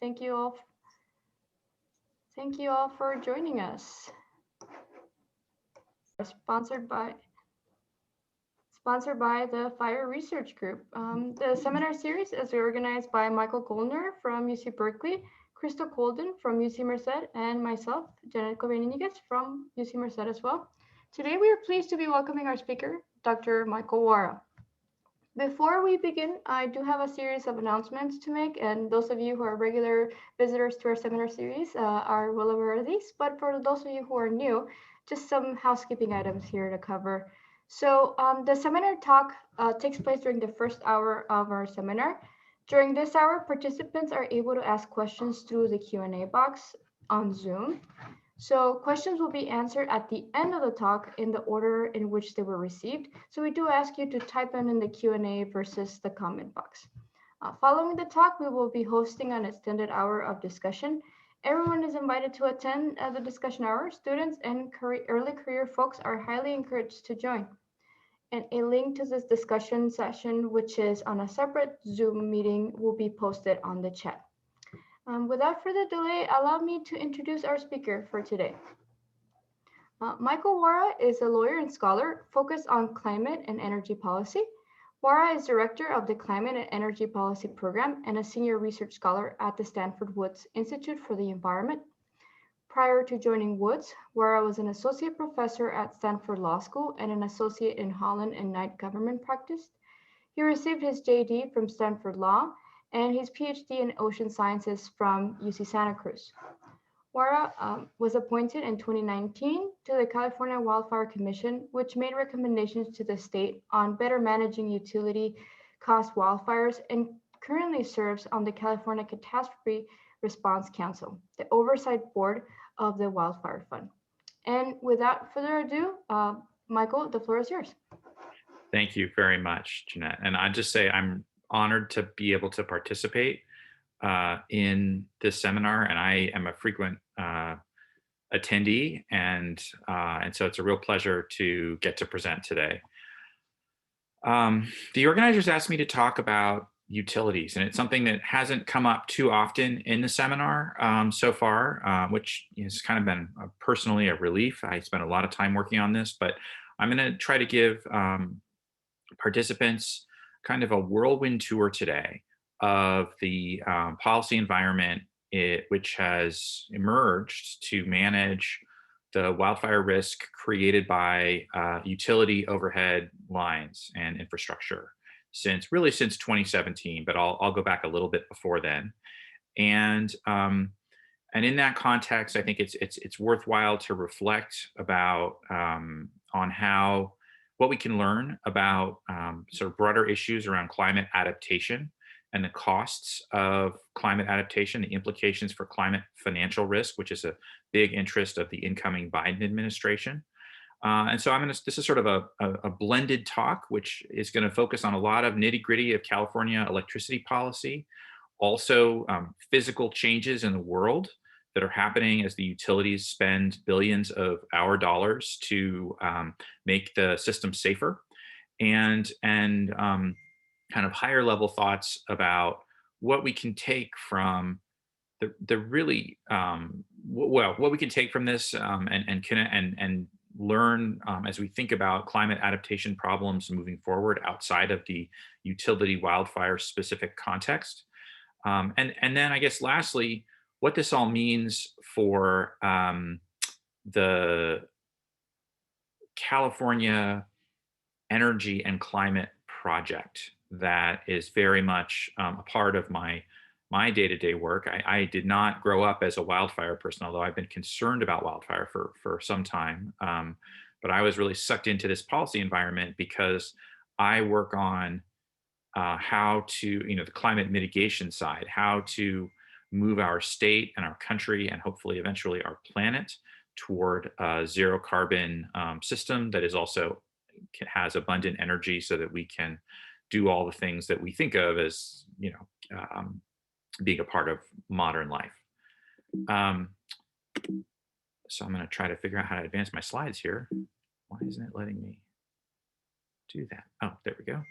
Thank you all. Thank you all for joining us. Sponsored by the Fire Research Group. The seminar series is organized by Michael Goldner from UC Berkeley, Crystal Colden from UC Merced, and myself, Janet Coveninigas from UC Merced as well. Today, we are pleased to be welcoming our speaker, Dr. Michael Wara. Before we begin, I do have a series of announcements to make, and those of you who are regular visitors to our seminar series are well aware of these, but for those of you who are new, just some housekeeping items here to cover. So the seminar talk takes place during the first hour of our seminar. During this hour, participants are able to ask questions through the Q&A box on Zoom. So questions will be answered at the end of the talk in the order in which they were received. So we do ask you to type them in the Q&A versus the comment box. Following the talk, we will be hosting an extended hour of discussion. Everyone is invited to attend the discussion hour. Students and early career folks are highly encouraged to join. And a link to this discussion session, which is on a separate Zoom meeting, will be posted on the chat. Without further delay, allow me to introduce our speaker for today. Michael Wara is a lawyer and scholar focused on climate and energy policy. Wara is director of the Climate and Energy Policy Program and a senior research scholar at the Stanford Woods Institute for the Environment. Prior to joining Woods, Wara was an associate professor at Stanford Law School and an associate in Holland and Knight government practice. He received his JD from Stanford Law and his PhD in ocean sciences from UC Santa Cruz. Wara was appointed in 2019 to the California Wildfire Commission, which made recommendations to the state on better managing utility cost wildfires and currently serves on the California Catastrophe Response Council, the oversight board of the Wildfire Fund. And without further ado, Michael, the floor is yours. Thank you very much, Jeanette. And I just say I'm honored to be able to participate in this seminar, and I am a frequent attendee, and so it's a real pleasure to get to present today. The organizers asked me to talk about utilities, and it's something that hasn't come up too often in the seminar so far, which has kind of been personally a relief. I spent a lot of time working on this, but I'm going to try to give participants kind of a whirlwind tour today of the policy environment which has emerged to manage the wildfire risk created by utility overhead lines and infrastructure since 2017, but I'll go back a little bit before then. And in that context, I think it's worthwhile to reflect about on how what we can learn about sort of broader issues around climate adaptation and the costs of climate adaptation, the implications for climate financial risk, which is a big interest of the incoming Biden administration. And so this is sort of a blended talk, which is going to focus on a lot of nitty gritty of California electricity policy, also physical changes in the world that are happening as the utilities spend billions of our dollars to make the system safer, and kind of higher level thoughts about what we can take from the really what we can take from this and learn as we think about climate adaptation problems moving forward outside of the utility wildfire specific context, and then I guess lastly, what this all means for the California energy and climate project that is very much a part of my day-to-day work. I did not grow up as a wildfire person, although I've been concerned about wildfire for some time. But I was really sucked into this policy environment because I work on how to, the climate mitigation side, how to move our state and our country and hopefully eventually our planet toward a zero carbon system that is also has abundant energy so that we can do all the things that we think of as, being a part of modern life. So I'm going to try to figure out how to advance my slides here. Why isn't it letting me do that? Oh, there we go.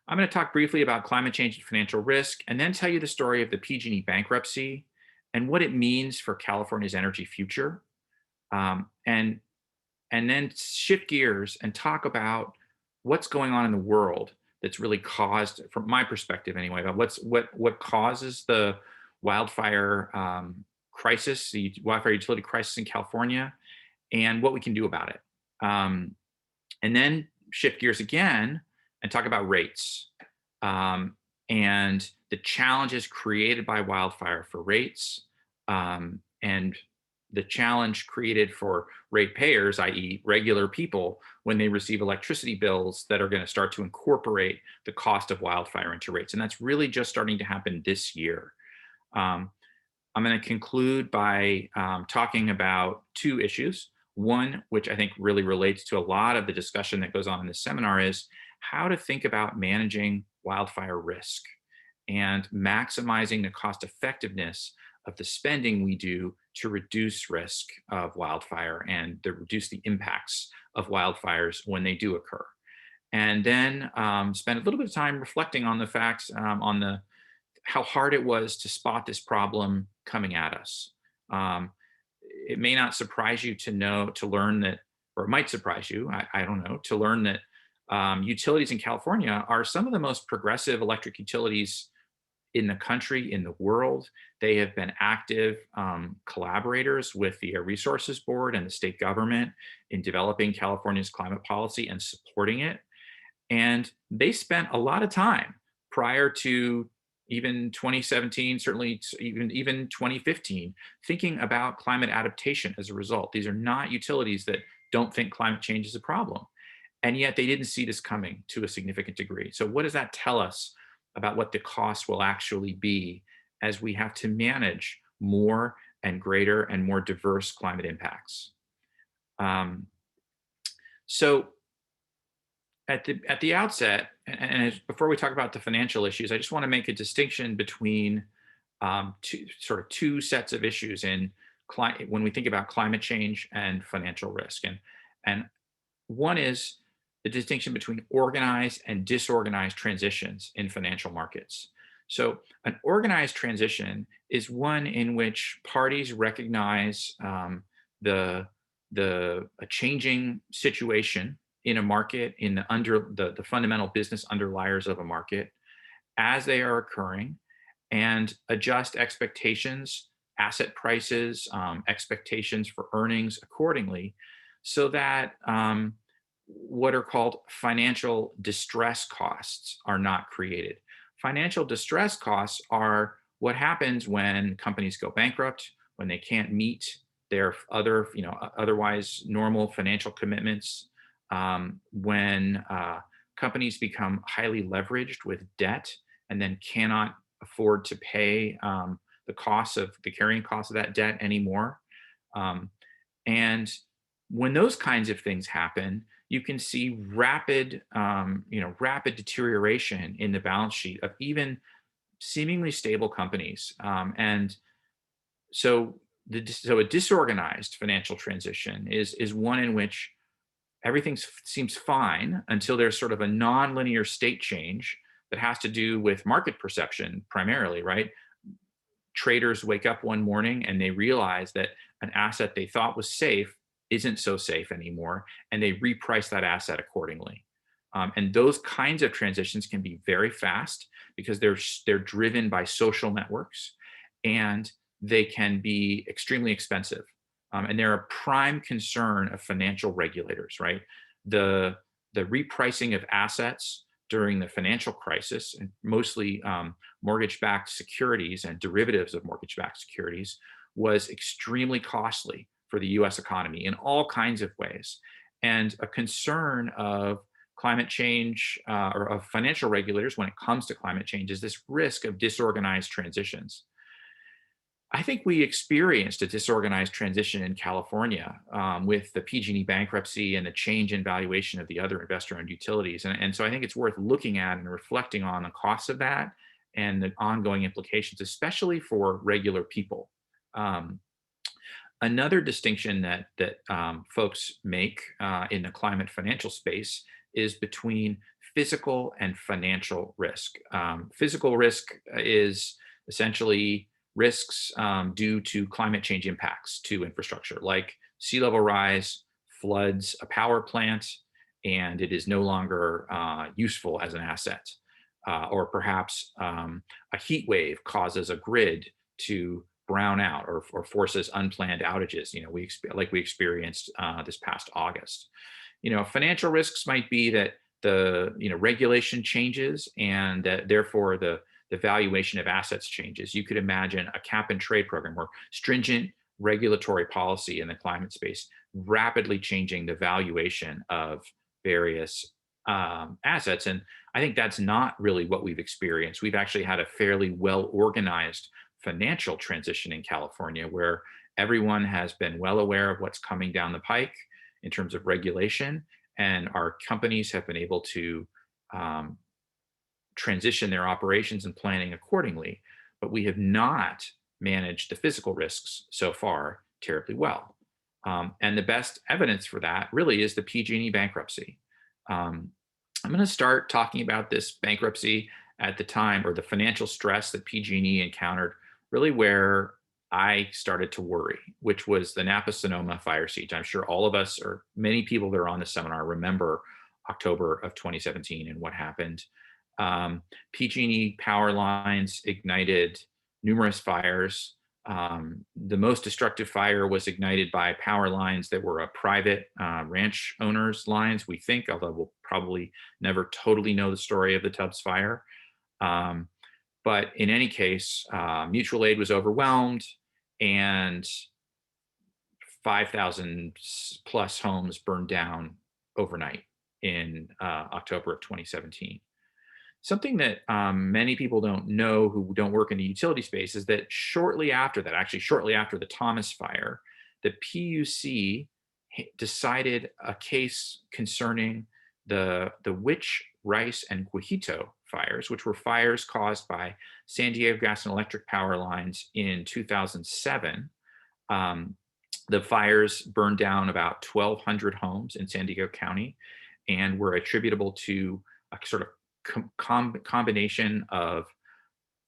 I'm going to talk briefly about climate change and financial risk, and then tell you the story of the PG&E bankruptcy and what it means for California's energy future. Um, and and then shift gears and talk about what's going on in the world that's really caused, from my perspective anyway, about what causes the wildfire crisis, the wildfire utility crisis in California, and what we can do about it. Um, and then shift gears again and talk about rates, um, and the challenges created by wildfire for rates, and the challenge created for ratepayers, i.e., regular people, when they receive electricity bills that are going to start to incorporate the cost of wildfire into rates. And that's really just starting to happen this year. Um, I'm going to conclude by talking about two issues. One, which I think really relates to a lot of the discussion that goes on in this seminar, is how to think about managing wildfire risk and maximizing the cost effectiveness of the spending we do to reduce risk of wildfire and to reduce the impacts of wildfires when they do occur. And then spend a little bit of time reflecting on the facts, on the how hard it was to spot this problem coming at us. Um, it may not surprise you to learn that, or it might surprise you, I don't know, to learn that utilities in California are some of the most progressive electric utilities in the country, in the world. They have been active collaborators with the Air Resources Board and the state government in developing California's climate policy and supporting it. And they spent a lot of time prior to even 2017, certainly even 2015, thinking about climate adaptation as a result. These are not utilities that don't think climate change is a problem. And yet they didn't see this coming to a significant degree. So what does that tell us about what the cost will actually be as we have to manage more and greater and more diverse climate impacts? Um, so at the outset, before we talk about the financial issues, I just want to make a distinction between two sets of issues in when we think about climate change and financial risk, and one is the distinction between organized and disorganized transitions in financial markets. So, an organized transition is one in which parties recognize the a changing situation in a market, in the fundamental business underliers of a market as they are occurring, and adjust expectations, asset prices, expectations for earnings accordingly, so that what are called financial distress costs are not created. Financial distress costs are what happens when companies go bankrupt, when they can't meet their other, otherwise normal financial commitments, when companies become highly leveraged with debt and then cannot afford to pay the carrying cost of that debt anymore. Um, and when those kinds of things happen, you can see rapid deterioration in the balance sheet of even seemingly stable companies. And so, a disorganized financial transition is one in which everything seems fine until there's sort of a nonlinear state change that has to do with market perception primarily, right? Traders wake up one morning and they realize that an asset they thought was safe isn't so safe anymore, and they reprice that asset accordingly. And those kinds of transitions can be very fast because they're driven by social networks, and they can be extremely expensive. And they're a prime concern of financial regulators, right? The repricing of assets during the financial crisis, and mostly mortgage-backed securities and derivatives of mortgage-backed securities, was extremely costly for the US economy in all kinds of ways. And a concern of climate change or of financial regulators when it comes to climate change is this risk of disorganized transitions. I think we experienced a disorganized transition in California with the PG&E bankruptcy and the change in valuation of the other investor-owned utilities. And so I think it's worth looking at and reflecting on the costs of that and the ongoing implications, especially for regular people. Another distinction that folks make in the climate financial space is between physical and financial risk. Physical risk is essentially risks due to climate change impacts to infrastructure, like sea level rise, floods a power plant, and it is no longer useful as an asset. Or perhaps a heat wave causes a grid to brown out or forces unplanned outages. Like we experienced this past August. Financial risks might be that the regulation changes and that therefore the valuation of assets changes. You could imagine a cap and trade program or stringent regulatory policy in the climate space rapidly changing the valuation of various assets. And I think that's not really what we've experienced. We've actually had a fairly well organized financial transition in California where everyone has been well aware of what's coming down the pike in terms of regulation, and our companies have been able to transition their operations and planning accordingly. But we have not managed the physical risks so far terribly well. And the best evidence for that really is the PG&E bankruptcy. I'm going to start talking about this bankruptcy at the time, or the financial stress that PG&E encountered, really where I started to worry, which was the Napa Sonoma fire siege. I'm sure all of us, or many people that are on the seminar, remember October of 2017 and what happened. PG&E power lines ignited numerous fires. The most destructive fire was ignited by power lines that were a private ranch owners' lines, we think, although we'll probably never totally know the story of the Tubbs fire. But in any case, mutual aid was overwhelmed, and 5,000 plus homes burned down overnight in October of 2017. Something that many people don't know who don't work in the utility space is that shortly after that, actually shortly after the Thomas fire, the PUC decided a case concerning the Witch, Rice, and Guajito fires, which were fires caused by San Diego Gas and Electric power lines in 2007. The fires burned down about 1,200 homes in San Diego County and were attributable to a sort of combination of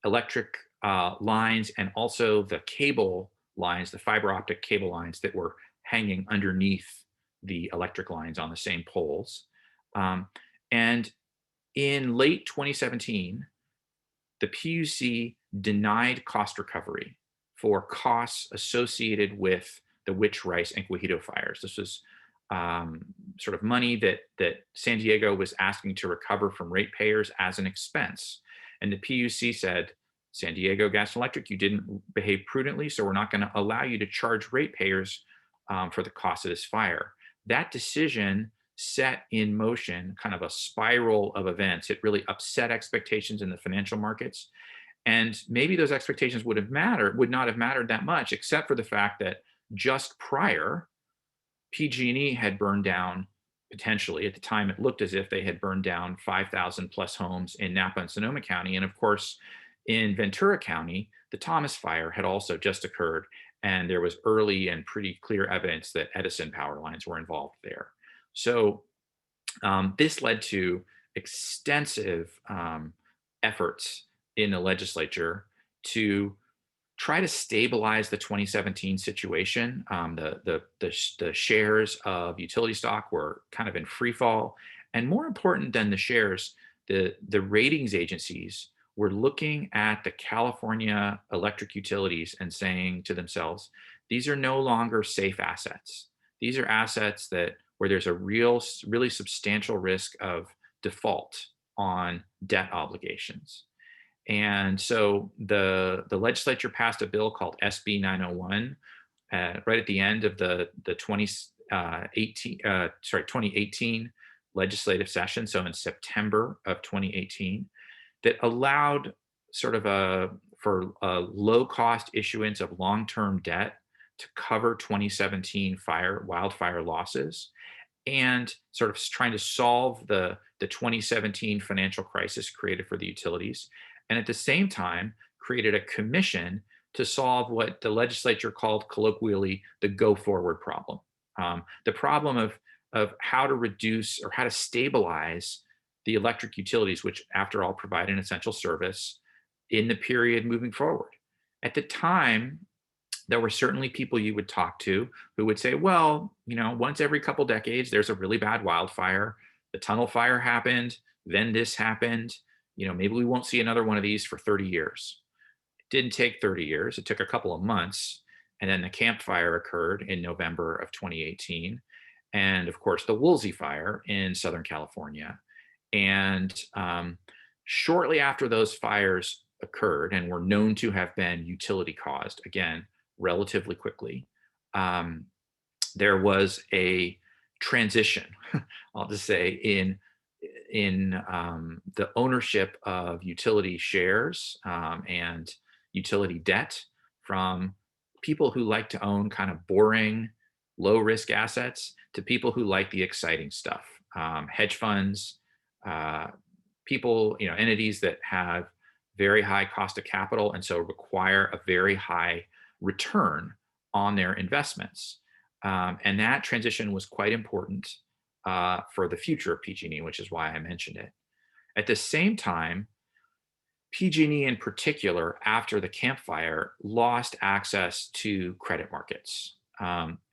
electric lines and also the cable lines, the fiber optic cable lines that were hanging underneath the electric lines on the same poles. And in late 2017, the PUC denied cost recovery for costs associated with the Witch, Rice, and Guajito fires. This was sort of money that San Diego was asking to recover from ratepayers as an expense. And the PUC said, San Diego Gas and Electric, you didn't behave prudently, so we're not going to allow you to charge ratepayers for the cost of this fire. That decision set in motion kind of a spiral of events. It really upset expectations in the financial markets. And maybe those expectations would not have mattered that much, except for the fact that just prior, PG&E had burned down, potentially, at the time it looked as if they had burned down 5,000 plus homes in Napa and Sonoma County. And of course, in Ventura County, the Thomas fire had also just occurred, and there was early and pretty clear evidence that Edison power lines were involved there. So this led to extensive efforts in the legislature to try to stabilize the 2017 situation. The shares of utility stock were kind of in free fall. And more important than the shares, the ratings agencies were looking at the California electric utilities and saying to themselves, these are no longer safe assets. These are assets where there's a really substantial risk of default on debt obligations. And so the legislature passed a bill called SB 901 right at the end of the 2018 legislative session, so in September of 2018, that allowed sort of for a low-cost issuance of long-term debt to cover 2017 wildfire losses, and sort of trying to solve the 2017 financial crisis created for the utilities, and at the same time created a commission to solve what the legislature called colloquially the go-forward problem. The problem of how to reduce or how to stabilize the electric utilities, which after all provide an essential service in the period moving forward. At the time, there were certainly people you would talk to who would say, well, once every couple decades, there's a really bad wildfire. The tunnel fire happened, then this happened. Maybe we won't see another one of these for 30 years. It didn't take 30 years. It took a couple of months. And then the Camp Fire occurred in November of 2018. And of course, the Woolsey Fire in Southern California. And shortly after those fires occurred and were known to have been utility caused, again, relatively quickly, there was a transition, I'll just say, in the ownership of utility shares and utility debt from people who like to own kind of boring, low risk assets to people who like the exciting stuff, hedge funds, people, entities that have very high cost of capital and so require a very high return on their investments. And that transition was quite important for the future of PG&E, which is why I mentioned it. At the same time, PG&E in particular, after the Camp Fire, lost access to credit markets.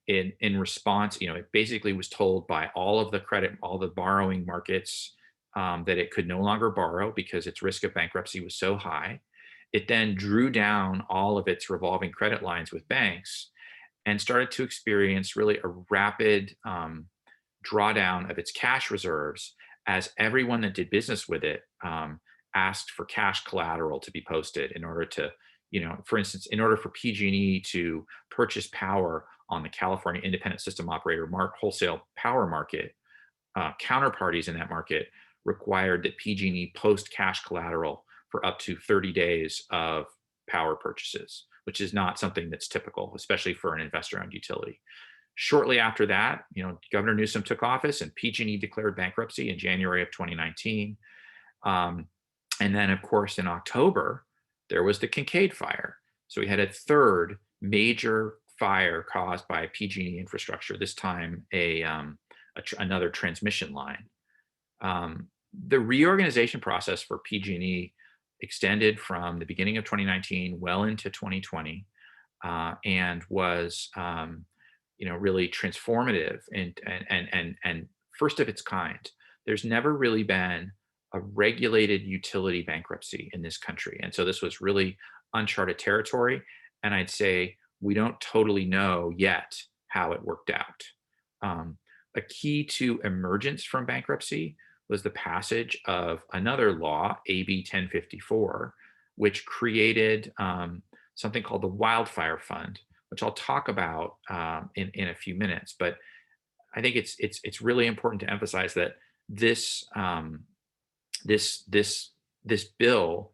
In response, it basically was told by all the borrowing markets that it could no longer borrow because its risk of bankruptcy was so high. It then drew down all of its revolving credit lines with banks and started to experience really a rapid drawdown of its cash reserves as everyone that did business with it asked for cash collateral to be posted in order to, for instance, in order for PG&E to purchase power on the California Independent System Operator wholesale power market, counterparties in that market required that PG&E post cash collateral for up to 30 days of power purchases, which is not something that's typical, especially for an investor-owned utility. Shortly after that, Governor Newsom took office and PG&E declared bankruptcy in January of 2019. And then, of course, in October, there was the Kincaid Fire. So we had a third major fire caused by PG&E infrastructure, this time another transmission line. The reorganization process for PG&E extended from the beginning of 2019 well into 2020 and was really transformative and first of its kind. There's never really been a regulated utility bankruptcy in this country. And so this was really uncharted territory. And I'd say we don't totally know yet how it worked out. A key to emergence from bankruptcy was the passage of another law, AB 1054, which created something called the Wildfire Fund, which I'll talk about in a few minutes. But I think it's really important to emphasize that this bill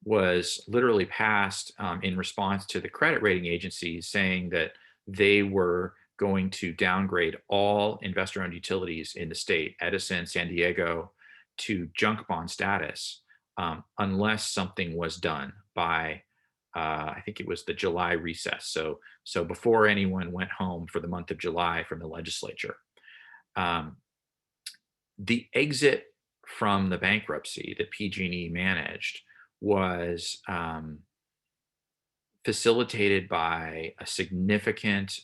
was literally passed in response to the credit rating agencies saying that they were going to downgrade all investor-owned utilities in the state, Edison, San Diego, to junk bond status unless something was done by, I think it was the July recess. So before anyone went home for the month of July from the legislature. The exit from the bankruptcy that PG&E managed was facilitated by a significant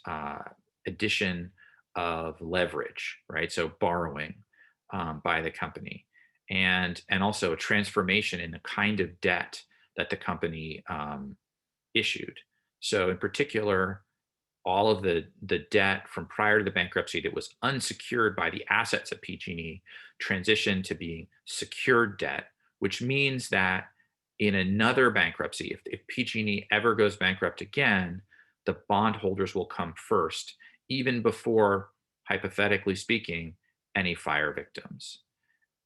addition of leverage, right? So borrowing by the company, and also a transformation in the kind of debt that the company issued. So in particular, all of the debt from prior to the bankruptcy that was unsecured by the assets of PG&E transitioned to being secured debt, which means that in another bankruptcy, if PG&E ever goes bankrupt again, the bondholders will come first, even before, hypothetically speaking, any fire victims.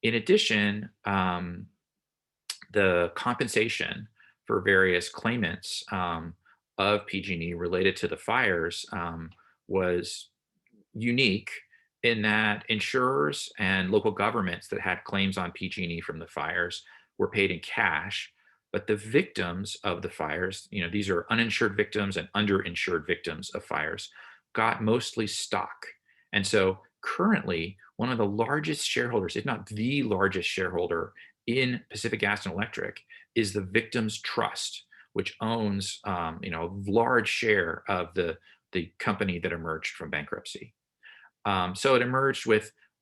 In addition, the compensation for various claimants of PG&E related to the fires was unique in that insurers and local governments that had claims on PG&E from the fires were paid in cash, but the victims of the fires, these are uninsured victims and underinsured victims of fires, got mostly stock. And so currently one of the largest shareholders, if not the largest shareholder in Pacific Gas and Electric, is the Victims Trust, which owns a large share of the company that emerged from bankruptcy. So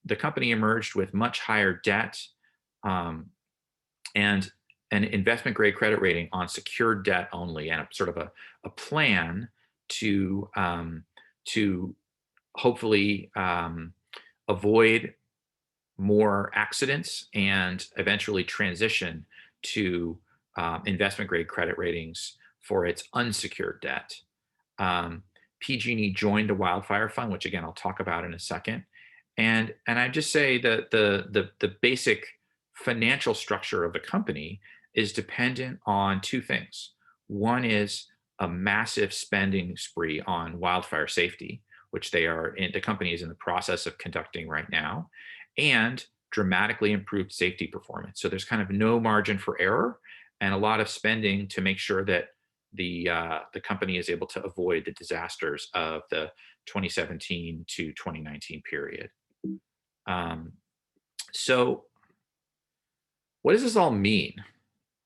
the company emerged with much higher debt, um, and an investment grade credit rating on secured debt only, and a sort of a plan to hopefully avoid more accidents and eventually transition to investment grade credit ratings for its unsecured debt. Um, PG&E joined the Wildfire Fund, which again I'll talk about in a second. And I just say that the basic financial structure of the company is dependent on two things. One is a massive spending spree on wildfire safety, which the company is in the process of conducting right now, and dramatically improved safety performance. So there's kind of no margin for error, and a lot of spending to make sure that the company is able to avoid the disasters of the 2017 to 2019 period. Um, so what does this all mean?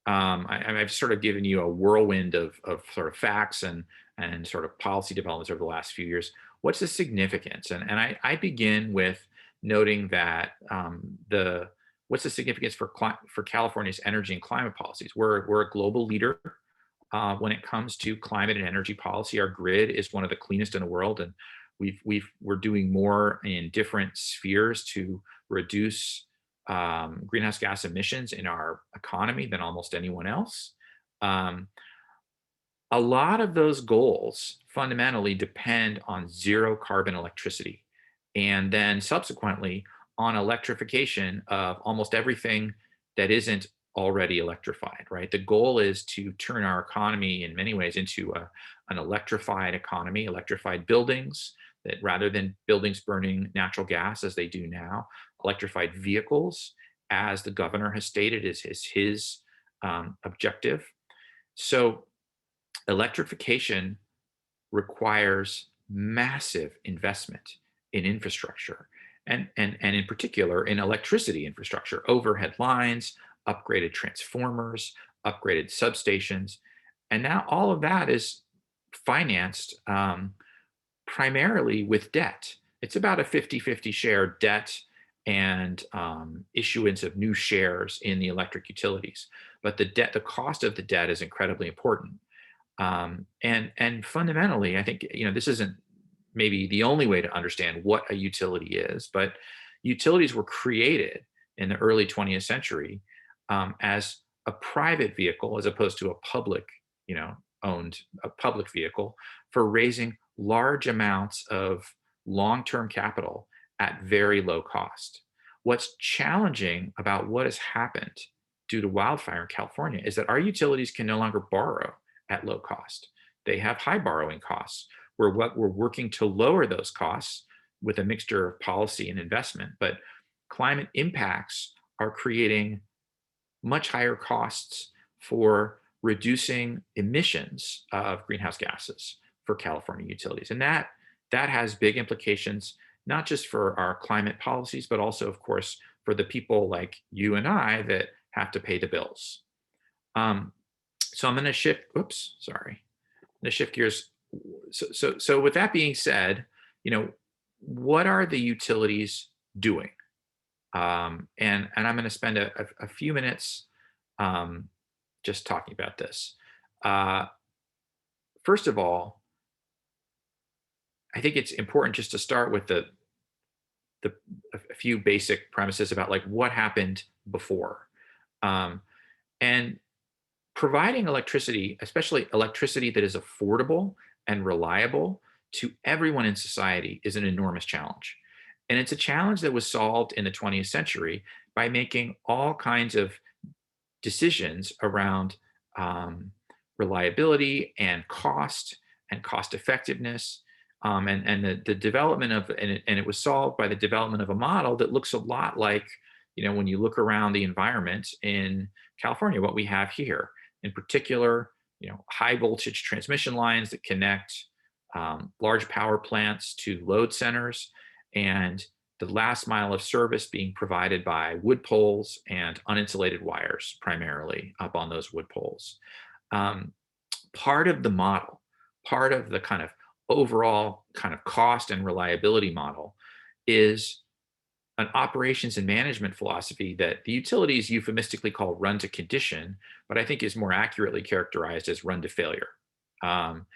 I've sort of given you a whirlwind of sort of facts and sort of policy developments over the last few years. What's the significance? And I begin with noting that what's the significance for California's energy and climate policies? We're a global leader when it comes to climate and energy policy. Our grid is one of the cleanest in the world, and we're doing more in different spheres to reduce greenhouse gas emissions in our economy than almost anyone else. Um, a lot of those goals fundamentally depend on zero carbon electricity, and then subsequently on electrification of almost everything that isn't already electrified, right? The goal is to turn our economy in many ways into an electrified economy, electrified buildings, that rather than buildings burning natural gas as they do now, electrified vehicles, as the governor has stated is his objective. So electrification requires massive investment in infrastructure, and in particular in electricity infrastructure, overhead lines, upgraded transformers, upgraded substations. And now all of that is financed primarily with debt. It's about a 50-50 share debt and issuance of new shares in the electric utilities. But the cost of the debt is incredibly important. And fundamentally, I think this isn't maybe the only way to understand what a utility is, but utilities were created in the early 20th century as a private vehicle as opposed to a public, owned a public vehicle for raising large amounts of long-term capital at very low cost. What's challenging about what has happened due to wildfire in California is that our utilities can no longer borrow at low cost. They have high borrowing costs. We're working to lower those costs with a mixture of policy and investment, but climate impacts are creating much higher costs for reducing emissions of greenhouse gases for California utilities. And that has big implications, not just for our climate policies, but also, of course, for the people like you and I that have to pay the bills. So I'm going to shift. Oops, sorry. I'm going to shift gears. So with that being said, what are the utilities doing? And I'm going to spend a few minutes just talking about this. First of all, I think it's important just to start with a few basic premises about like what happened before. And providing electricity, especially electricity that is affordable and reliable to everyone in society, is an enormous challenge. And it's a challenge that was solved in the 20th century by making all kinds of decisions around reliability and cost effectiveness. And the development of, and it was solved by the development of a model that looks a lot like, when you look around the environment in California, what we have here. In particular, high voltage transmission lines that connect large power plants to load centers, and the last mile of service being provided by wood poles and uninsulated wires, primarily up on those wood poles. Um, Part of the model, part of the kind of overall kind of cost and reliability model is an operations and management philosophy that the utilities euphemistically call run to condition, but I think is more accurately characterized as run to failure. Um,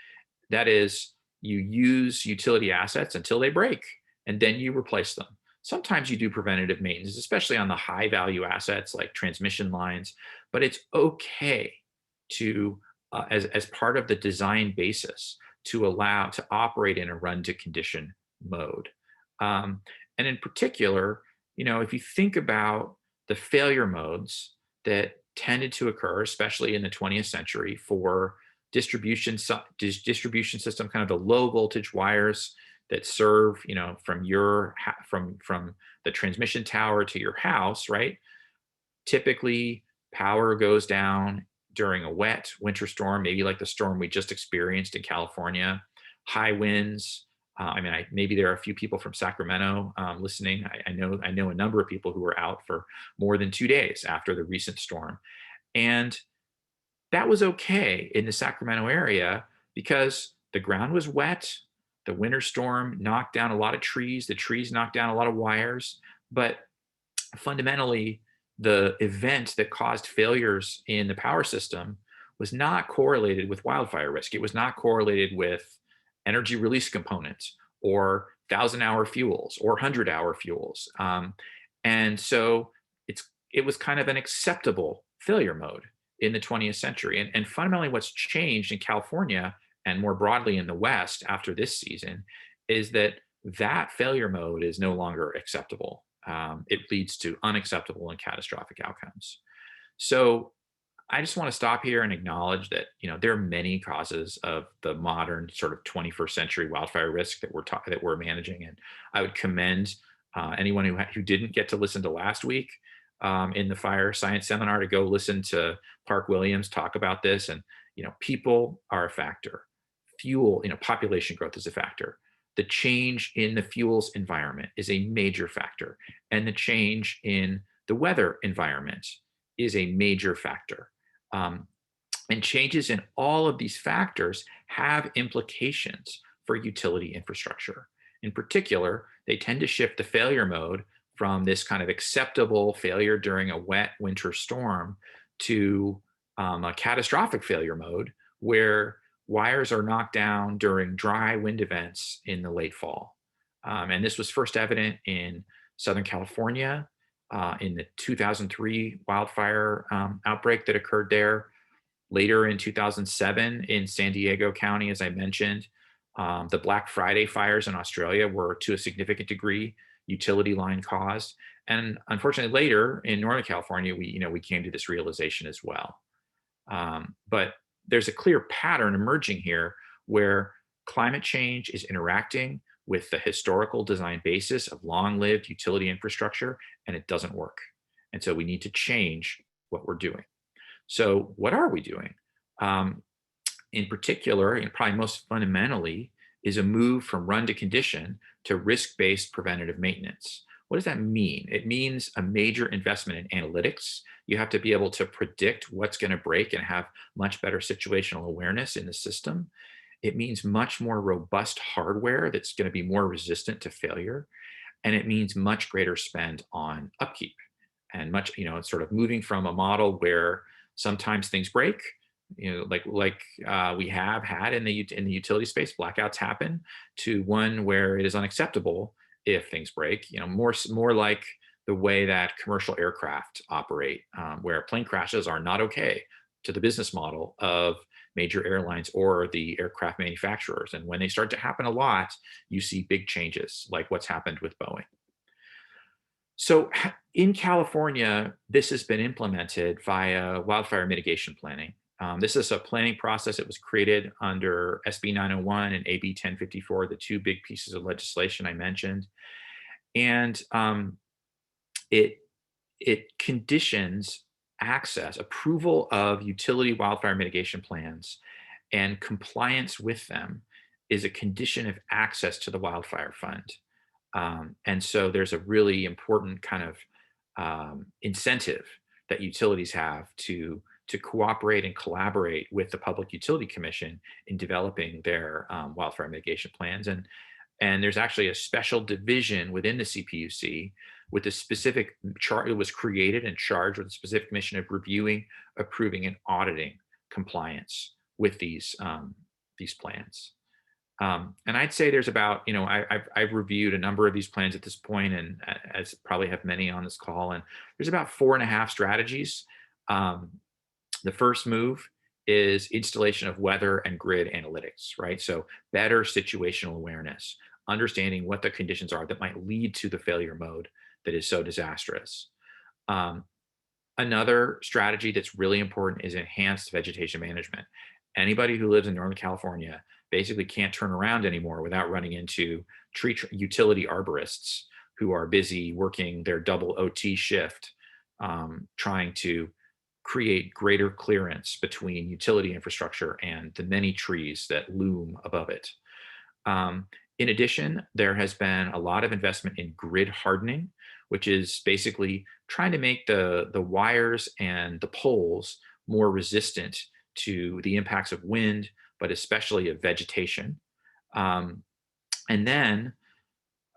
that is, you use utility assets until they break, and then you replace them. Sometimes you do preventative maintenance, especially on the high value assets like transmission lines, but it's okay to, as part of the design basis, to allow to operate in a run to condition mode. Um, and in particular, if you think about the failure modes that tended to occur, especially in the 20th century, for distribution system, kind of the low voltage wires that serve, from from the transmission tower to your house, right? Typically, power goes down during a wet winter storm, maybe like the storm we just experienced in California, high winds. Maybe there are a few people from Sacramento listening. I know a number of people who were out for more than 2 days after the recent storm, and that was okay in the Sacramento area because the ground was wet. The winter storm knocked down a lot of trees. The trees knocked down a lot of wires. But fundamentally, the event that caused failures in the power system was not correlated with wildfire risk. It was not correlated with energy release components or 1,000-hour fuels or 100-hour fuels. And so it was kind of an acceptable failure mode in the 20th century. And fundamentally, what's changed in California and more broadly in the West after this season is that that failure mode is no longer acceptable. It leads to unacceptable and catastrophic outcomes. So I just want to stop here and acknowledge that there are many causes of the modern sort of 21st century wildfire risk that we're managing, and I would commend anyone who didn't get to listen to last week in the fire science seminar to go listen to Park Williams talk about this. And people are a factor. Fuel, population growth is a factor. The change in the fuels environment is a major factor, and the change in the weather environment is a major factor. And changes in all of these factors have implications for utility infrastructure. In particular, they tend to shift the failure mode from this kind of acceptable failure during a wet winter storm to a catastrophic failure mode where wires are knocked down during dry wind events in the late fall. And this was first evident in Southern California in the 2003 wildfire outbreak that occurred there. Later in 2007 in San Diego County, as I mentioned, the Black Friday fires in Australia were to a significant degree utility line caused. And unfortunately, later in Northern California, we came to this realization as well. But there's a clear pattern emerging here where climate change is interacting with the historical design basis of long-lived utility infrastructure, and it doesn't work. And so we need to change what we're doing. So what are we doing? In particular, and probably most fundamentally, is a move from run to condition to risk-based preventative maintenance. What does that mean? It means a major investment in analytics. You have to be able to predict what's going to break and have much better situational awareness in the system. It means much more robust hardware that's going to be more resistant to failure. And it means much greater spend on upkeep and much, it's sort of moving from a model where sometimes things break, like we have had in the utility space, blackouts happen, to one where it is unacceptable if things break. More like the way that commercial aircraft operate, where plane crashes are not okay to the business model of major airlines or the aircraft manufacturers. And when they start to happen a lot, you see big changes, like what's happened with Boeing. So in California, this has been implemented via wildfire mitigation planning. This is a planning process that was created under SB 901 and AB 1054, the two big pieces of legislation I mentioned. And it conditions approval of utility wildfire mitigation plans, and compliance with them is a condition of access to the Wildfire Fund. And so there's a really important kind of incentive that utilities have to cooperate and collaborate with the Public Utility Commission in developing their wildfire mitigation plans. And there's actually a special division within the CPUC with a specific chart. It was created and charged with a specific mission of reviewing, approving, and auditing compliance with these plans. And I'd say there's about, I've reviewed a number of these plans at this point, and as probably have many on this call, and there's about 4.5 strategies. Um, the first move is installation of weather and grid analytics, right? So better situational awareness, understanding what the conditions are that might lead to the failure mode that is so disastrous. Um, Another strategy that's really important is enhanced vegetation management. Anybody who lives in Northern California basically can't turn around anymore without running into utility arborists who are busy working their double OT shift, trying to create greater clearance between utility infrastructure and the many trees that loom above it. Um, in addition, there has been a lot of investment in grid hardening, which is basically trying to make the wires and the poles more resistant to the impacts of wind, but especially of vegetation. Um, and then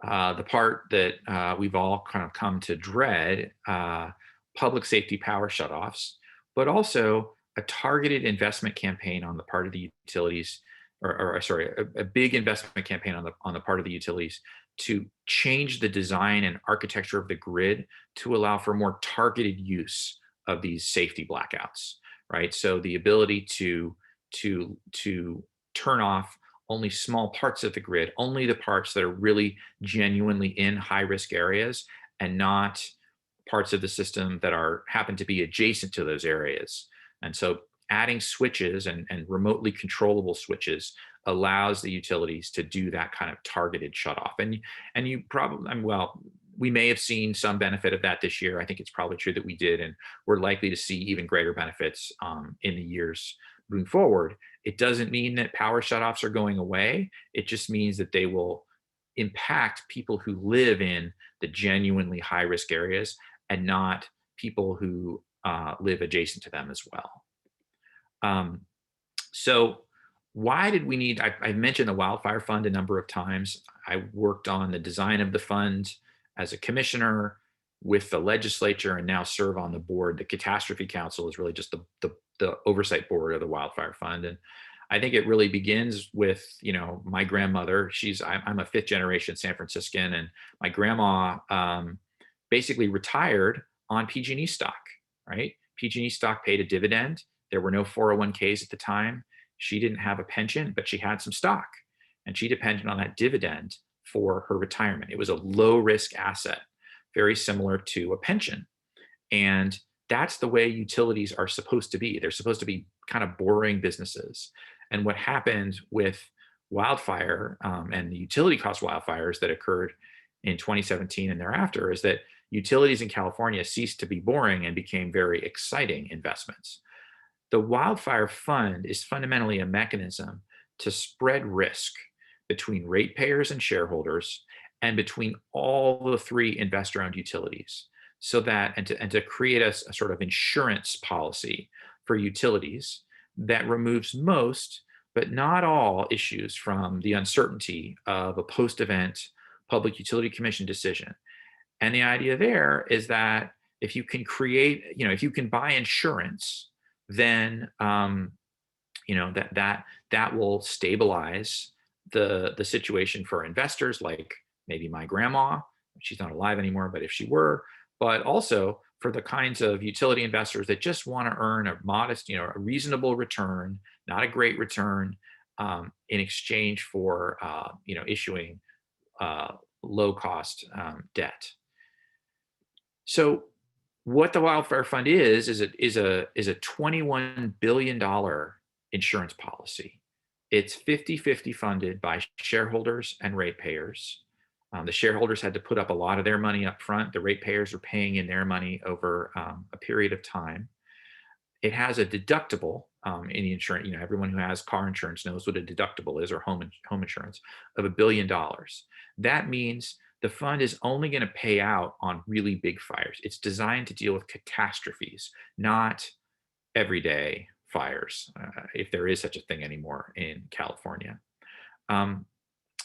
the part that we've all kind of come to dread, public safety power shutoffs, but also a targeted investment campaign on the part of the utilities, or sorry, a big investment campaign on the part of the utilities to change the design and architecture of the grid to allow for more targeted use of these safety blackouts, right? So the ability to turn off only small parts of the grid, only the parts that are really genuinely in high risk areas, and not parts of the system that are happen to be adjacent to those areas. And so adding switches and remotely controllable switches allows the utilities to do that kind of targeted shutoff. And you probably, well, we may have seen some benefit of that this year. I think it's probably true that we did, and we're likely to see even greater benefits in the years moving forward. It doesn't mean that power shutoffs are going away. It just means that they will impact people who live in the genuinely high risk areas and not people who live adjacent to them as well. So why did we need, I mentioned the Wildfire Fund a number of times. I worked on the design of the fund as a commissioner with the legislature and now serve on the board. The Catastrophe Council is really just the oversight board of the Wildfire Fund. And I think it really begins with, my grandmother. I'm a 5th generation San Franciscan, and my grandma basically retired on PG&E stock, right? PG&E stock paid a dividend. There were no 401ks at the time. She didn't have a pension, but she had some stock, and she depended on that dividend for her retirement. It was a low risk asset, very similar to a pension. And that's the way utilities are supposed to be. They're supposed to be kind of boring businesses. And what happened with wildfire and the utility cost wildfires that occurred in 2017 and thereafter is that utilities in California ceased to be boring and became very exciting investments. The Wildfire Fund is fundamentally a mechanism to spread risk between ratepayers and shareholders, and between all the 3 investor-owned utilities, so that and to create a sort of insurance policy for utilities that removes most, but not all, issues from the uncertainty of a post-event Public Utility Commission decision. And the idea there is that if you can create, if you can buy insurance, then that will stabilize the situation for investors, like maybe my grandma. She's not alive anymore, but if she were, but also for the kinds of utility investors that just want to earn a modest, a reasonable return, not a great return, in exchange for issuing low cost debt. So what the Wildfire Fund is a $21 billion insurance policy. It's 50-50 funded by shareholders and ratepayers. The shareholders had to put up a lot of their money up front. The ratepayers are paying in their money over a period of time. It has a deductible in the insurance. Everyone who has car insurance knows what a deductible is, or home insurance, of $1 billion. That means the fund is only going to pay out on really big fires. It's designed to deal with catastrophes, not everyday fires, if there is such a thing anymore in California. Um,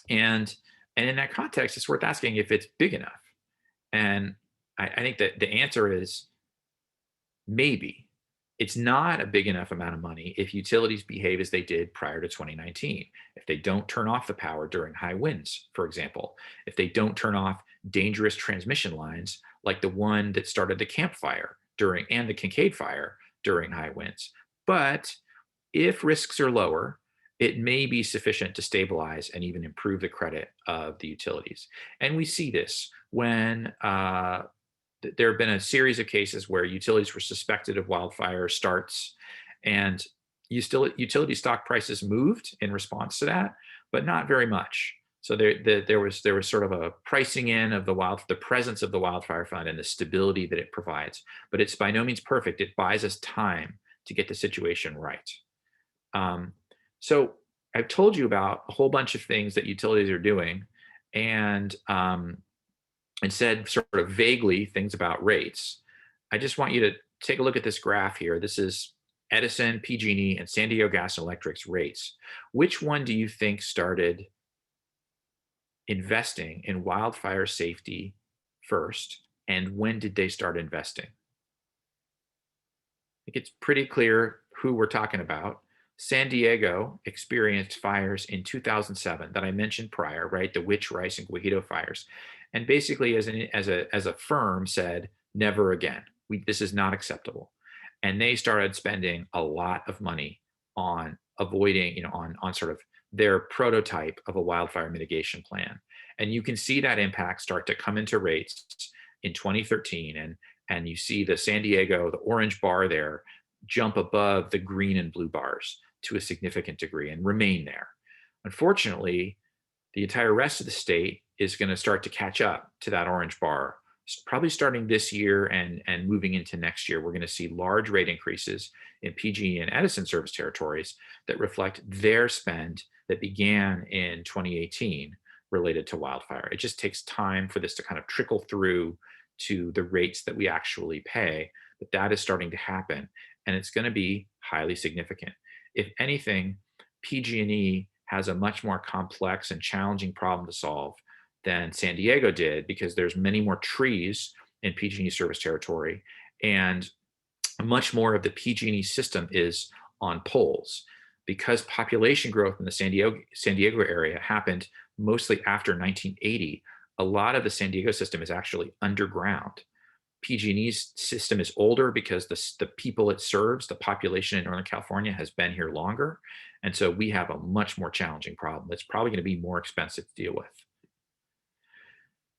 and and in that context, it's worth asking if it's big enough. And I think that the answer is maybe. It's not a big enough amount of money if utilities behave as they did prior to 2019. If they don't turn off the power during high winds, for example, if they don't turn off dangerous transmission lines like the one that started the Camp Fire during and the Kincaid Fire during high winds. But if risks are lower, it may be sufficient to stabilize and even improve the credit of the utilities. And we see this when there have been a series of cases where utilities were suspected of wildfire starts, and utility stock prices moved in response to that, but not very much. So there was sort of a pricing in of the presence of the Wildfire Fund and the stability that it provides, but it's by no means perfect. It buys us time to get the situation right. So I've told you about a whole bunch of things that utilities are doing, and said sort of vaguely things about rates. I just want you to take a look at this graph here. This is Edison, PG&E, and San Diego Gas and Electric's rates. Which one do you think started investing in wildfire safety first, and when did they start investing? I think it's pretty clear who we're talking about. San Diego experienced fires in 2007 that I mentioned prior, right? The Witch, Rice, and Guajito fires. And basically as a firm said, never again. This is not acceptable. And they started spending a lot of money on avoiding, on sort of their prototype of a wildfire mitigation plan. And you can see that impact start to come into rates in 2013. And you see the San Diego, the orange bar there, jump above the green and blue bars to a significant degree and remain there. Unfortunately, the entire rest of the state is going to start to catch up to that orange bar, probably starting this year and moving into next year. We're going to see large rate increases in PG&E and Edison service territories that reflect their spend that began in 2018 related to wildfire. It just takes time for this to kind of trickle through to the rates that we actually pay, but that is starting to happen, and it's going to be highly significant. If anything, PG&E has a much more complex and challenging problem to solve than San Diego did, because there's many more trees in PG&E service territory, and much more of the PG&E system is on poles. Because population growth in the San Diego area happened mostly after 1980, a lot of the San Diego system is actually underground. PG&E's system is older because the people it serves, the population in Northern California, has been here longer. And so we have a much more challenging problem that's probably going to be more expensive to deal with.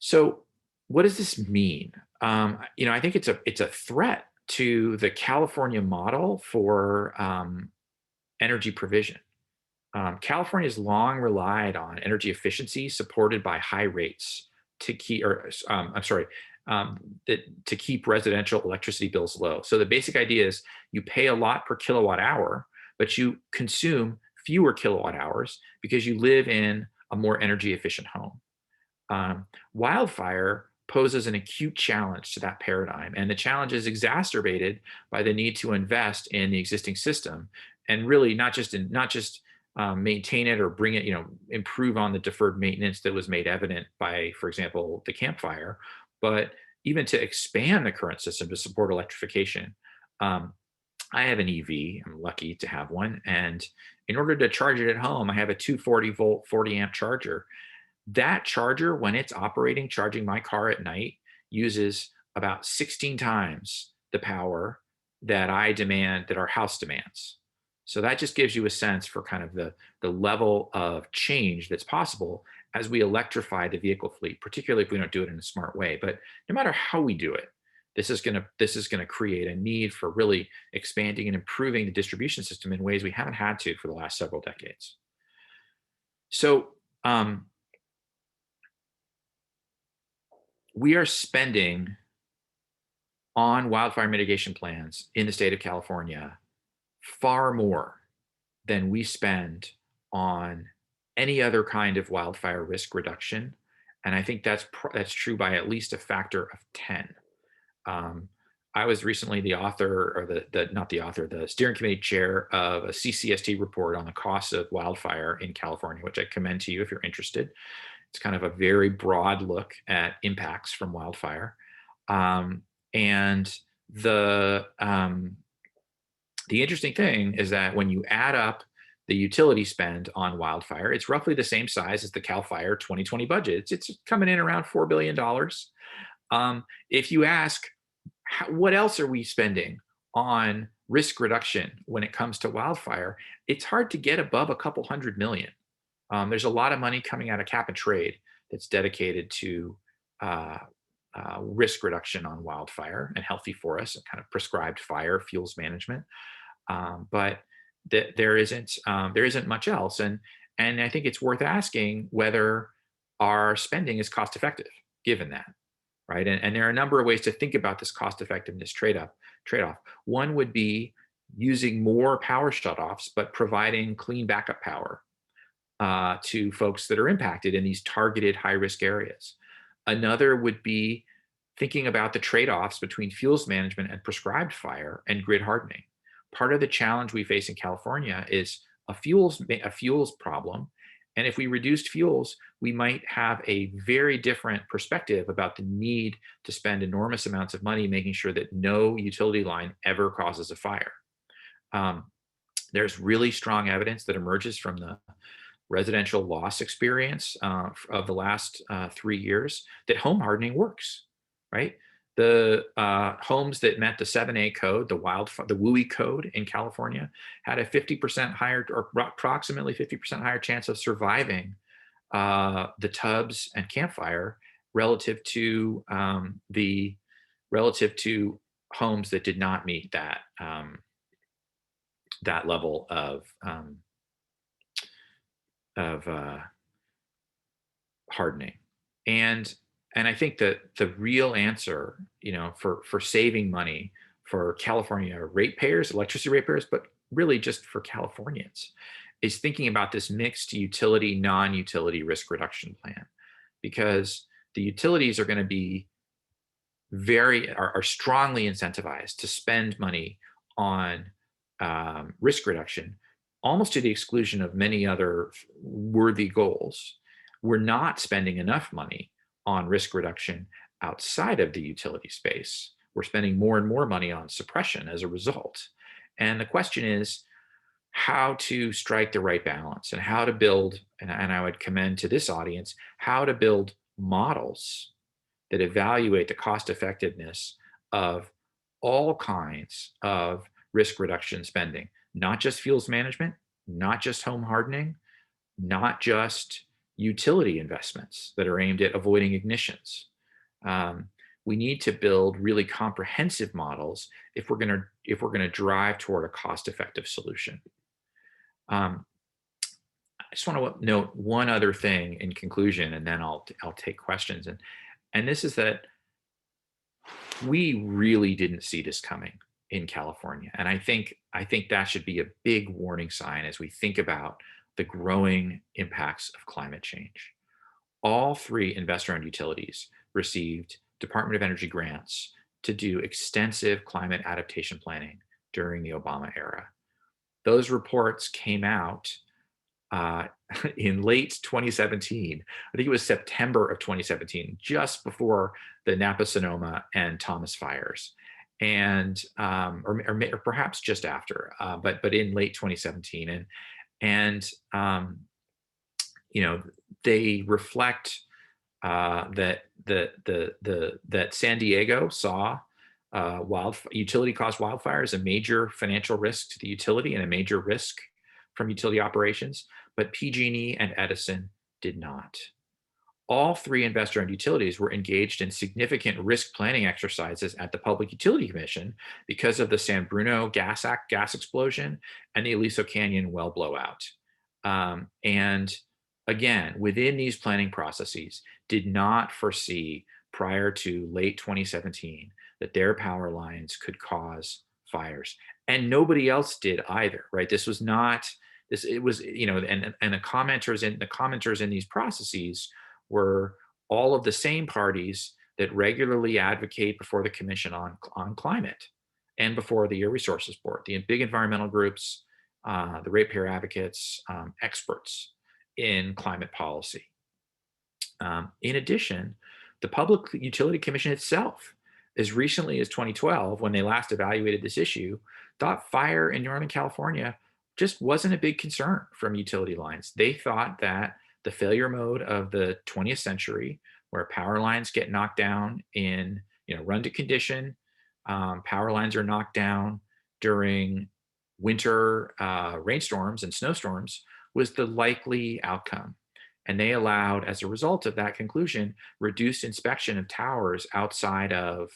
So what does this mean? I think it's a threat to the California model for energy provision. California has long relied on energy efficiency supported by high rates to keep, to keep residential electricity bills low. So the basic idea is you pay a lot per kilowatt hour, but you consume fewer kilowatt hours because you live in a more energy efficient home. Wildfire poses an acute challenge to that paradigm, and the challenge is exacerbated by the need to invest in the existing system, and really not just maintain it or bring it, improve on the deferred maintenance that was made evident by, for example, the Camp Fire, but even to expand the current system to support electrification. I have an EV. I'm lucky to have one, and in order to charge it at home, I have a 240 volt, 40 amp charger. That charger, when it's operating, charging my car at night, uses about 16 times the power that our house demands. So that just gives you a sense for kind of the level of change that's possible as we electrify the vehicle fleet, particularly if we don't do it in a smart way. But no matter how we do it, this is going to create a need for really expanding and improving the distribution system in ways we haven't had to for the last several decades. So we are spending on wildfire mitigation plans in the state of California far more than we spend on any other kind of wildfire risk reduction And I think that's true by at least a factor of 10. Um, I was recently the author, or not the author, the steering committee chair of a CCST report on the costs of wildfire in California, which I commend to you if you're interested. It's kind of a very broad look at impacts from wildfire. And the interesting thing is that when you add up the utility spend on wildfire, it's roughly the same size as the Cal Fire 2020 budget. It's coming in around $4 billion. If you ask, what else are we spending on risk reduction when it comes to wildfire, it's hard to get above a couple hundred million. There's a lot of money coming out of cap and trade that's dedicated to risk reduction on wildfire and healthy forests and kind of prescribed fire fuels management. But there isn't much else, and I think it's worth asking whether our spending is cost effective given that, right? And there are a number of ways to think about this cost effectiveness trade-off. One would be using more power shutoffs, but providing clean backup power to folks that are impacted in these targeted high-risk areas. Another would be thinking about the trade-offs between fuels management and prescribed fire and grid hardening. Part of the challenge we face in California is a fuels problem. And if we reduced fuels, we might have a very different perspective about the need to spend enormous amounts of money making sure that no utility line ever causes a fire. There's really strong evidence that emerges from the residential loss experience of the last 3 years that home hardening works, right? The homes that met the 7A code, the WUI code in California, had a 50% higher, or approximately 50% higher chance of surviving the Tubbs and campfire relative to homes that did not meet that that level of hardening. And I think that the real answer, for saving money for California ratepayers, electricity ratepayers, but really just for Californians, is thinking about this mixed utility, non-utility risk reduction plan, because the utilities are going to be are strongly incentivized to spend money on risk reduction, almost to the exclusion of many other worthy goals. We're not spending enough money on risk reduction outside of the utility space. We're spending more and more money on suppression as a result. And the question is how to strike the right balance, and how to build, and I would commend to this audience, how to build models that evaluate the cost effectiveness of all kinds of risk reduction spending, not just fuels management, not just home hardening, not just utility investments that are aimed at avoiding ignitions. We need to build really comprehensive models if we're going to drive toward a cost-effective solution. I just want to note one other thing in conclusion, and then I'll take questions. And this is that we really didn't see this coming in California, and I think that should be a big warning sign as we think about the growing impacts of climate change. All 3 investor-owned utilities received Department of Energy grants to do extensive climate adaptation planning during the Obama era. Those reports came out in late 2017. I think it was September of 2017, just before the Napa Sonoma and Thomas fires, and or perhaps just after, but in late 2017. And they reflect that San Diego saw utility caused wildfires a major financial risk to the utility and a major risk from utility operations, but PG&E and Edison did not. All 3 investor-owned utilities were engaged in significant risk planning exercises at the Public Utility Commission because of the San Bruno gas explosion and the Aliso Canyon well blowout. And again, within these planning processes, did not foresee prior to late 2017 that their power lines could cause fires. And nobody else did either, right? This was not, it was, and the commenters in these processes were all of the same parties that regularly advocate before the Commission on Climate and before the Air Resources Board, the big environmental groups, the ratepayer advocates, experts in climate policy. In addition, the Public Utility Commission itself, as recently as 2012, when they last evaluated this issue, thought fire in Northern California just wasn't a big concern from utility lines. They thought that the failure mode of the 20th century, where power lines get knocked down in run to condition, power lines are knocked down during winter rainstorms and snowstorms, was the likely outcome. And they allowed, as a result of that conclusion, reduced inspection of towers outside of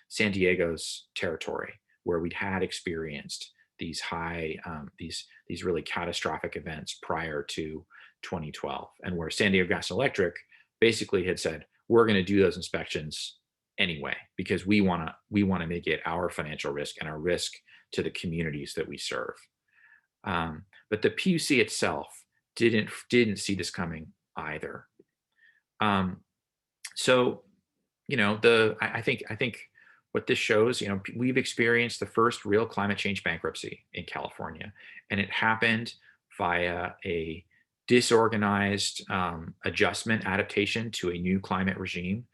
San Diego's territory, where we'd had experienced these high, these really catastrophic events prior to 2012, and where San Diego Gas and Electric basically had said, we're going to do those inspections anyway, because we want to mitigate our financial risk and our risk to the communities that we serve. But the PUC itself didn't see this coming either. So, I think what this shows, we've experienced the first real climate change bankruptcy in California, and it happened via a disorganized adjustment adaptation to a new climate regime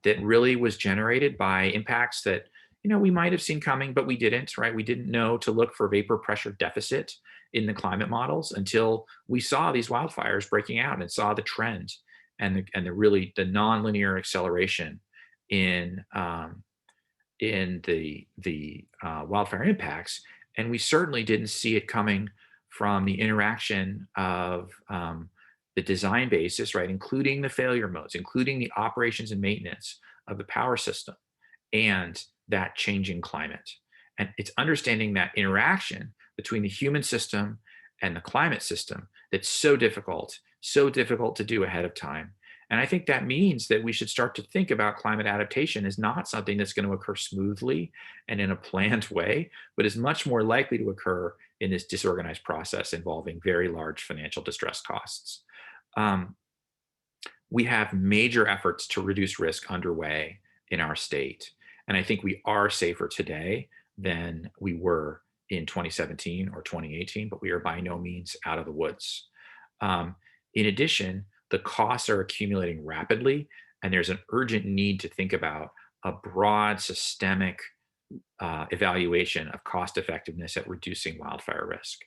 that really was generated by impacts that we might have seen coming, but we didn't, right? We didn't know to look for vapor pressure deficit in the climate models until we saw these wildfires breaking out and saw the trend and the nonlinear acceleration in the wildfire impacts. And we certainly didn't see it coming from the interaction of the design basis, right? Including the failure modes, including the operations and maintenance of the power system and that changing climate. And it's understanding that interaction between the human system and the climate system that's so difficult to do ahead of time. And I think that means that we should start to think about climate adaptation as not something that's going to occur smoothly and in a planned way, but is much more likely to occur in this disorganized process involving very large financial distress costs. We have major efforts to reduce risk underway in our state. And I think we are safer today than we were in 2017 or 2018, but we are by no means out of the woods. In addition, the costs are accumulating rapidly, and there's an urgent need to think about a broad systemic evaluation of cost effectiveness at reducing wildfire risk.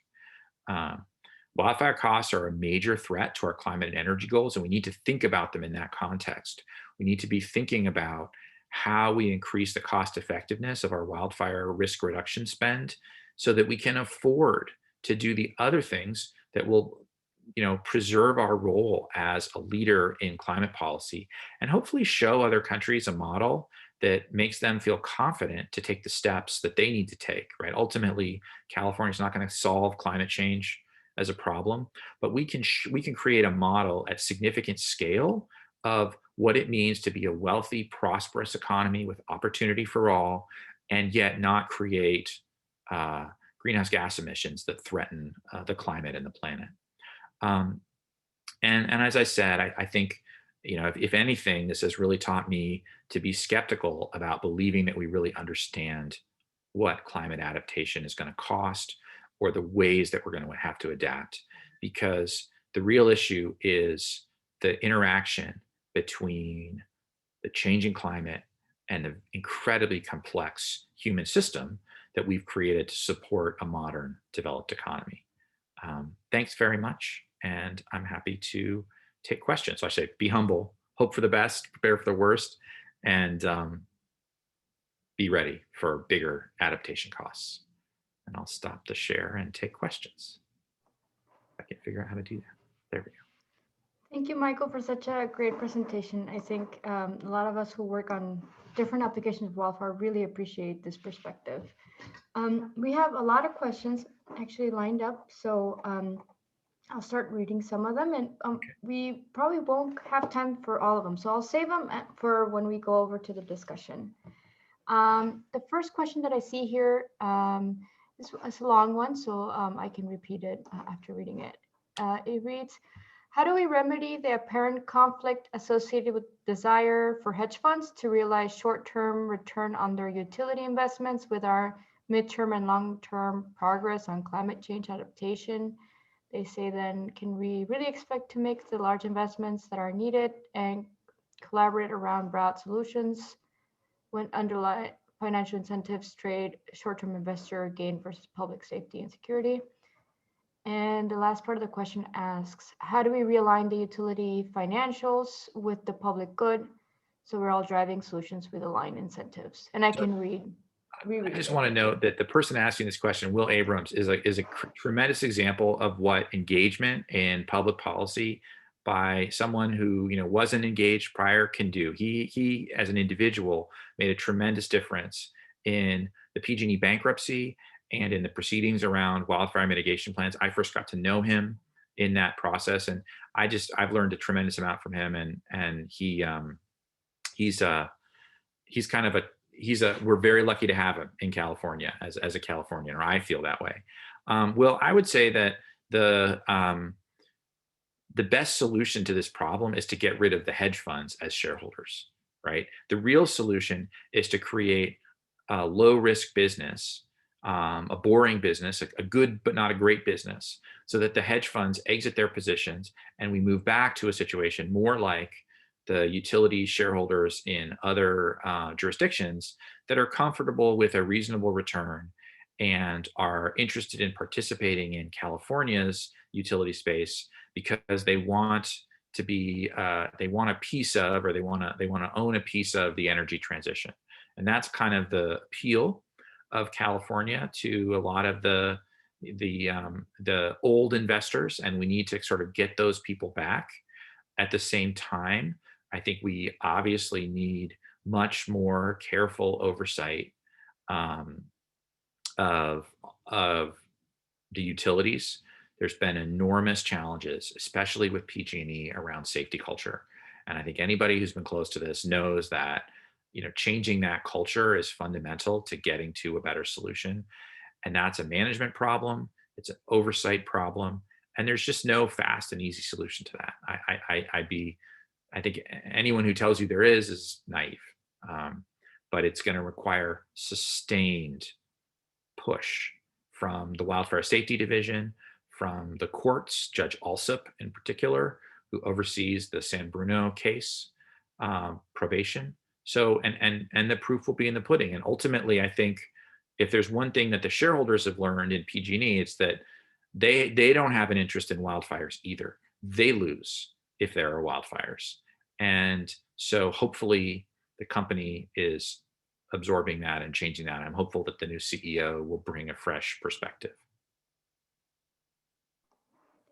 Wildfire costs are a major threat to our climate and energy goals, and we need to think about them in that context. We need to be thinking about how we increase the cost effectiveness of our wildfire risk reduction spend so that we can afford to do the other things that will preserve our role as a leader in climate policy and hopefully show other countries a model that makes them feel confident to take the steps that they need to take, right? Ultimately, California's not going to solve climate change as a problem, but we can create a model at significant scale of what it means to be a wealthy, prosperous economy with opportunity for all, and yet not create greenhouse gas emissions that threaten the climate and the planet. And as I said, I think, if anything, this has really taught me to be skeptical about believing that we really understand what climate adaptation is going to cost or the ways that we're going to have to adapt, because the real issue is the interaction between the changing climate and the incredibly complex human system that we've created to support a modern developed economy. Thanks very much. And I'm happy to take questions. So I say, be humble, hope for the best, prepare for the worst, and be ready for bigger adaptation costs. And I'll stop the share and take questions. I can figure out how to do that. There we go. Thank you, Michael, for such a great presentation. I think a lot of us who work on different applications of wildfire really appreciate this perspective. We have a lot of questions actually lined up, so I'll start reading some of them, and we probably won't have time for all of them, so I'll save them for when we go over to the discussion. The first question that I see here is a long one, so I can repeat it after reading it. It reads, How do we remedy the apparent conflict associated with desire for hedge funds to realize short-term return on their utility investments with our midterm and long-term progress on climate change adaptation? They say then, can we really expect to make the large investments that are needed and collaborate around broad solutions when underlying financial incentives trade short-term investor gain versus public safety and security? And the last part of the question asks, how do we realign the utility financials with the public good so we're all driving solutions with aligned incentives? And I So can I reread just it want to if you. note that the person asking this question, Will Abrams, is a tremendous example of what engagement in public policy by someone who wasn't engaged prior can do. He as an individual made a tremendous difference in the PG&E bankruptcy and in the proceedings around wildfire mitigation plans. I first got to know him in that process, and I've learned a tremendous amount from him. And he's he's kind of a we're very lucky to have him in California as a Californian, or I feel that way. Well, I would say that the best solution to this problem is to get rid of the hedge funds as shareholders, right? The real solution is to create a low risk business, a boring business, a good but not a great business, so that the hedge funds exit their positions and we move back to a situation more like the utility shareholders in other jurisdictions that are comfortable with a reasonable return and are interested in participating in California's utility space because they want to be they want a piece of, or they want to own a piece of the energy transition. And that's kind of the appeal of California to a lot of the old investors, and we need to sort of get those people back. At the same time, I think we obviously need much more careful oversight um, of the utilities. There's been enormous challenges, especially with PG&E, around safety culture. And I think anybody who's been close to this knows that changing that culture is fundamental to getting to a better solution. And that's a management problem. It's an oversight problem. And there's just no fast and easy solution to that. I think anyone who tells you there is naive. But it's going to require sustained push from the Wildfire Safety Division, from the courts, Judge Alsup in particular, who oversees the San Bruno case, probation. So, and the proof will be in the pudding. And ultimately, I think if there's one thing that the shareholders have learned in PG&E, it's that they don't have an interest in wildfires either. They lose if there are wildfires. And so hopefully the company is absorbing that and changing that. I'm hopeful that the new CEO will bring a fresh perspective.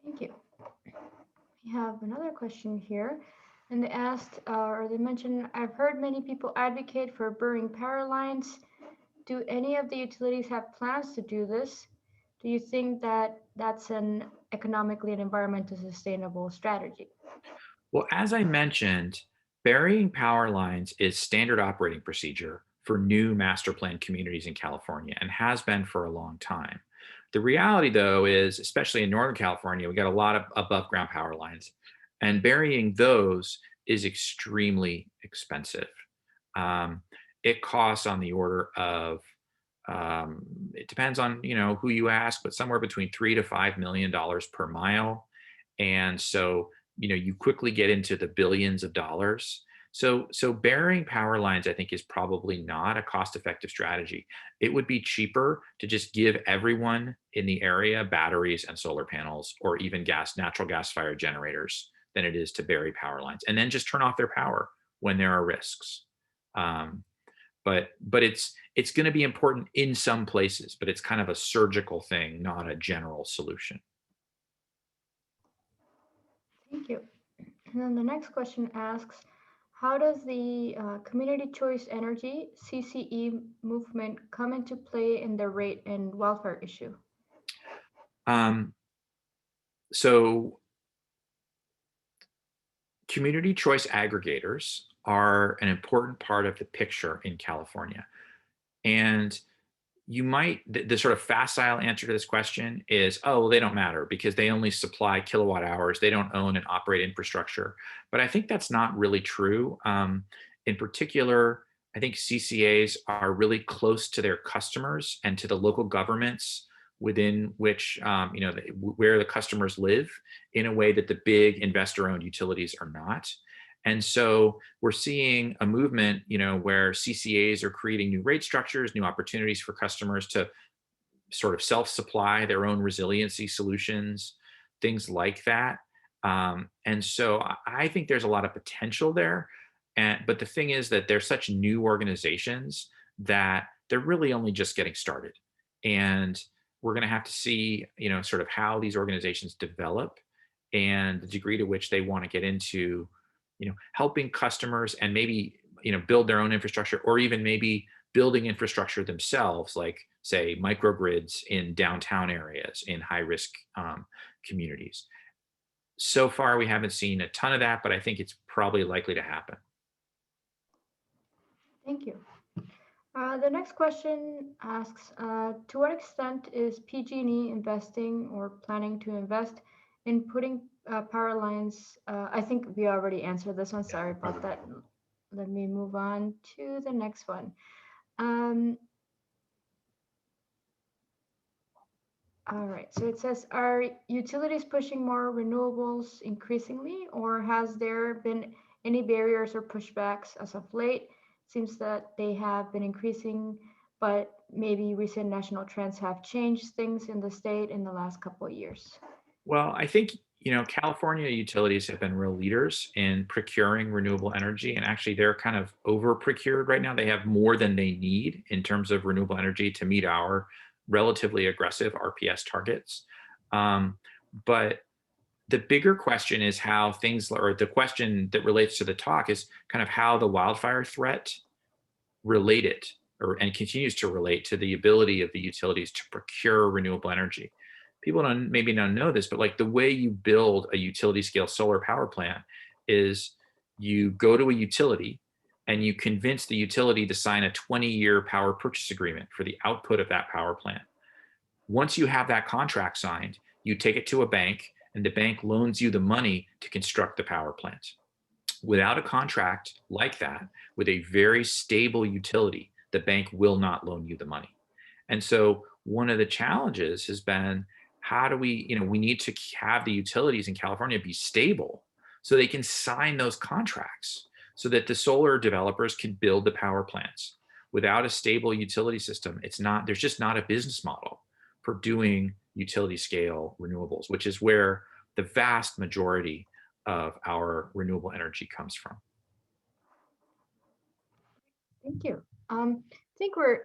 Thank you. We have another question here. And they asked, or they mentioned, I've heard many people advocate for burying power lines. Do any of the utilities have plans to do this? Do you think that that's an economically and environmentally sustainable strategy? Well, as I mentioned, burying power lines is standard operating procedure for new master plan communities in California and has been for a long time. The reality, though, is, especially in Northern California, we got a lot of above ground power lines, and burying those is extremely expensive. Um, it costs on the order of, it depends on who you ask, but somewhere between $3 to $5 million per mile. And so you quickly get into the billions of dollars. So burying power lines, I think, is probably not a cost-effective strategy. It would be cheaper to just give everyone in the area batteries and solar panels, or even natural gas fired generators, than it is to bury power lines, and then just turn off their power when there are risks. But it's going to be important in some places, but it's kind of a surgical thing, not a general solution. Thank you. And then the next question asks, how does the community choice energy CCE movement come into play in the rate and wildfire issue? So community choice aggregators are an important part of the picture in California. And you might, the sort of facile answer to this question is, oh, well, they don't matter because they only supply kilowatt hours. They don't own and operate infrastructure. But I think that's not really true. In particular, I think CCAs are really close to their customers and to the local governments within which, where the customers live, in a way that the big investor-owned utilities are not. And so we're seeing a movement, where CCAs are creating new rate structures, new opportunities for customers to sort of self-supply their own resiliency solutions, things like that. And so I think there's a lot of potential there. But the thing is that they're such new organizations that they're really only just getting started. And we're going to have to see, sort of how these organizations develop and the degree to which they want to get into helping customers and maybe, build their own infrastructure, or even maybe building infrastructure themselves, like say microgrids in downtown areas in high risk communities. So far, we haven't seen a ton of that, but I think it's probably likely to happen. Thank you. The next question asks, to what extent is PG&E investing or planning to invest in putting power lines? I think we already answered this one. Sorry about that. Let me move on to the next one. All right, so it says, are utilities pushing more renewables increasingly, or has there been any barriers or pushbacks as of late? Seems that they have been increasing, but maybe recent national trends have changed things in the state in the last couple of years. Well, I think, California utilities have been real leaders in procuring renewable energy, and actually they're kind of over procured right now. They have more than they need in terms of renewable energy to meet our relatively aggressive RPS targets. But the bigger question is how things, or the question that relates to the talk is kind of how the wildfire threat related and continues to relate to the ability of the utilities to procure renewable energy. People maybe don't know this, but like the way you build a utility scale solar power plant is you go to a utility and you convince the utility to sign a 20-year power purchase agreement for the output of that power plant. Once you have that contract signed, you take it to a bank and the bank loans you the money to construct the power plant. Without a contract like that, with a very stable utility, the bank will not loan you the money. And so one of the challenges has been, how do we need to have the utilities in California be stable so they can sign those contracts so that the solar developers can build the power plants. Without a stable utility system, there's just not a business model for doing utility scale renewables, which is where the vast majority of our renewable energy comes from. Thank you. I think we're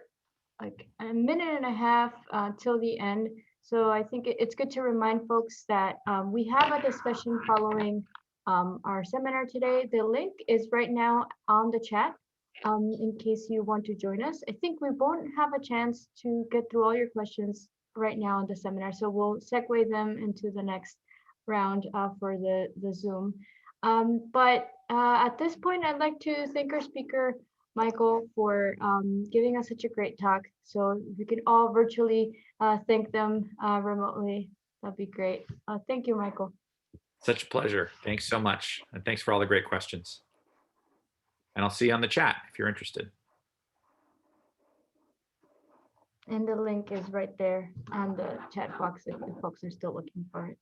like a minute and a half till the end. So I think it's good to remind folks that we have a discussion following our seminar today. The link is right now on the chat in case you want to join us. I think we won't have a chance to get through all your questions right now in the seminar, so we'll segue them into the next round for the Zoom. But at this point, I'd like to thank our speaker, Michael, for giving us such a great talk. So if we could all virtually thank them remotely, that'd be great. Thank you, Michael. Such a pleasure. Thanks so much. And thanks for all the great questions. And I'll see you on the chat if you're interested. And the link is right there on the chat box if folks are still looking for it.